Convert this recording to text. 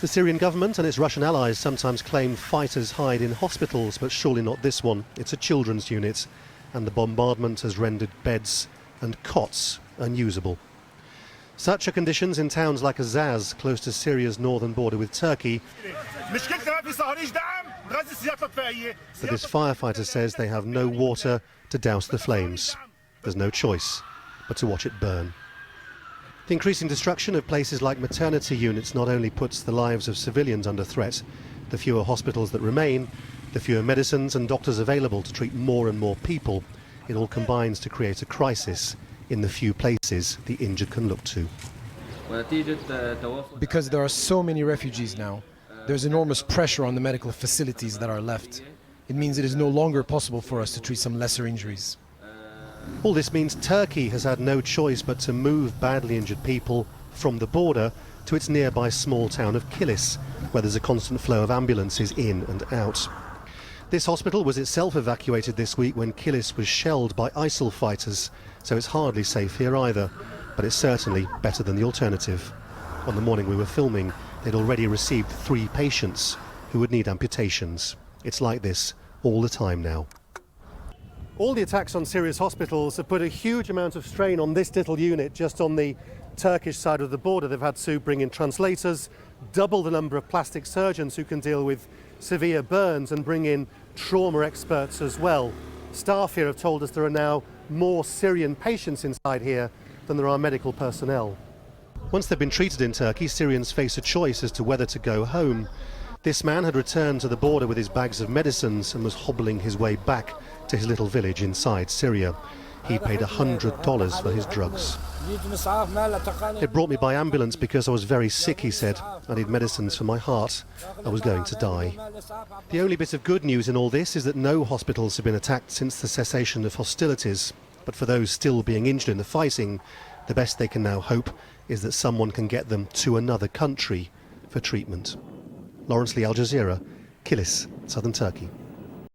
The Syrian government and its Russian allies sometimes claim fighters hide in hospitals, but surely not this one. It's a children's unit, and the bombardment has rendered beds and cots unusable. Such are conditions in towns like Azaz, close to Syria's northern border with Turkey. But this firefighter says they have no water to douse the flames. There's no choice but to watch it burn. The increasing destruction of places like maternity units not only puts the lives of civilians under threat. The fewer hospitals that remain, the fewer medicines and doctors available to treat more and more people, it all combines to create a crisis in the few places the injured can look to. Because there are so many refugees now, there's enormous pressure on the medical facilities that are left. It means it is no longer possible for us to treat some lesser injuries. All this means Turkey has had no choice but to move badly injured people from the border to its nearby small town of Kilis, where there's a constant flow of ambulances in and out. This hospital was itself evacuated this week when Kilis was shelled by ISIL fighters, so it's hardly safe here either, but it's certainly better than the alternative. On the morning we were filming, they'd already received 3 patients who would need amputations. It's like this all the time now. All the attacks on Syria's hospitals have put a huge amount of strain on this little unit just on the Turkish side of the border. They've had to bring in translators, double the number of plastic surgeons who can deal with severe burns, and bring in trauma experts as well. Staff here have told us there are now more Syrian patients inside here than there are medical personnel. Once they've been treated in Turkey, Syrians face a choice as to whether to go home. This man had returned to the border with his bags of medicines and was hobbling his way back to his little village inside Syria. He paid $100 for his drugs. It brought me by ambulance because I was very sick, he said. I need medicines for my heart. I was going to die. The only bit of good news in all this is that no hospitals have been attacked since the cessation of hostilities. But for those still being injured in the fighting, the best they can now hope is that someone can get them to another country for treatment. Lawrence Lee, Al Jazeera, Kilis, southern Turkey.